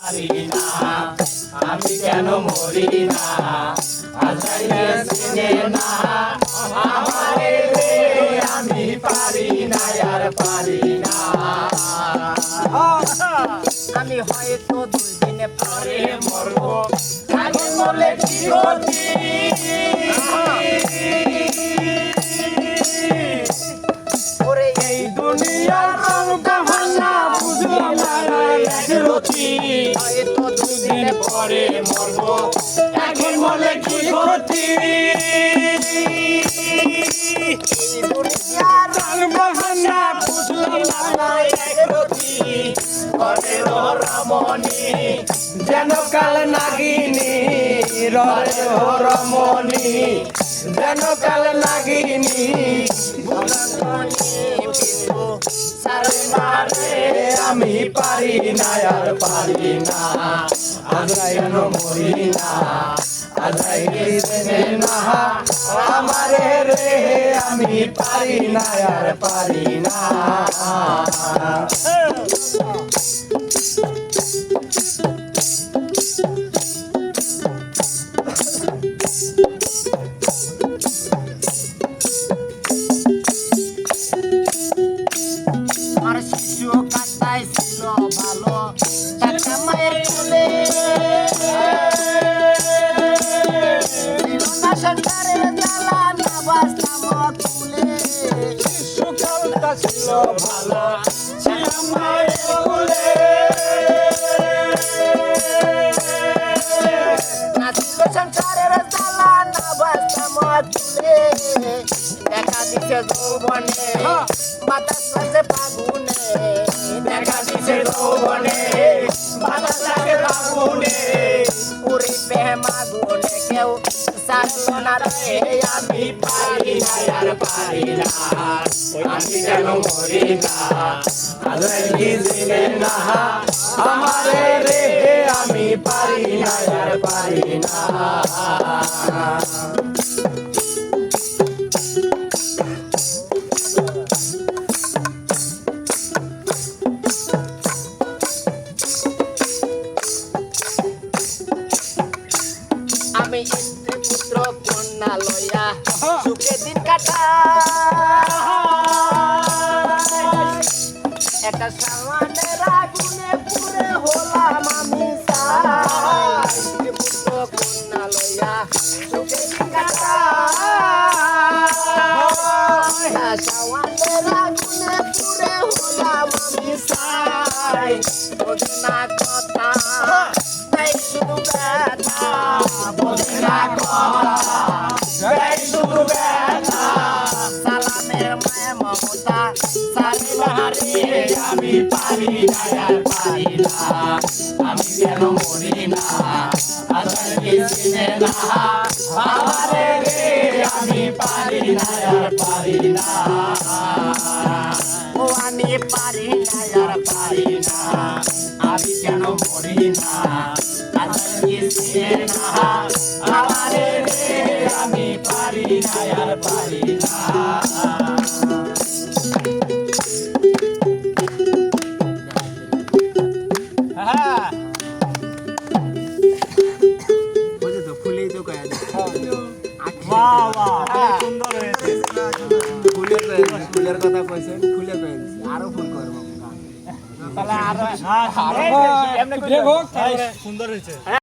পারি না আমি কেন মরি না আজাইলে চিনে না আমারে রে আমি পারি না আর পারি না আমি হয়তো 2 দিনে পরে মরবো আগে মরলে কি ক্ষতি ওরে এই দুনিয়ার রং তামাশা বুঝলাম না এক রতি হয়তো 2 দিনে পরে মরবো এখন মরলে কি ক্ষতি দুনিয়ার রং বাহানা বুঝলাম না এক রতি করে রমণী যেন কাল নাগিনী রে রমণী যেন কাল নাগিনী সারে মারে আমি পারি না আর পারি না আজরাই মরি না আজরাই চিনে না আমারে রে আমি পারি না আর পারি না আর শিশু কাটাই ছিল ভালো টাকা মায়ের কোলে ছিল না সংসারের জ্বালা না বাঁচতাম তুলে সকালটা ছিল ভালো ছিলাম মায়ের কোলে না ছিল সংসারের জ্বালা না বাঁচতাম তুলে দেখা দিছে যৌবনে বাতাস বাজে ফাগুনে দেখা দিছে যৌবনে বাতাস লাগে ফাগুনে পুরি প্রেমা গুনে কেউ সারলো না রে আমি পারি না আর পারি না আমি কেন মরি না আজরাই চিনে না আমারে রে আমি পারি না আর পারি না আমি স্ত্রী পুত্র কন্যা লইয়া সুখে দিন কাটা একটা সামানের আগুনে পুরে হলাম আমি স্ত্রী পুত্র কন্যা লইয়া সুখে দিন কাটা সামানের আগুনে পুরে হলাম আমি না কথা তাই শুধু ব্যথা বোঝে না কথা এই শুধু ব্যথা সালামের মায়া মমতা সারে বাহারে আমি পারি না আর পারি না আমি কেন মরি না আজকে চিনে না আমারে রে আমি পারি না আর পারি না ও আমি পারি না আর পারি না আমি কেন মরি না আজকে চিনে না আমারে রে আমি পারি না আর পারি না সুন্দর হয়েছে ফুলের কথা কইছে ফুলে কইছে আরো ফুল করবো তাহলে আরো সুন্দর হয়েছে।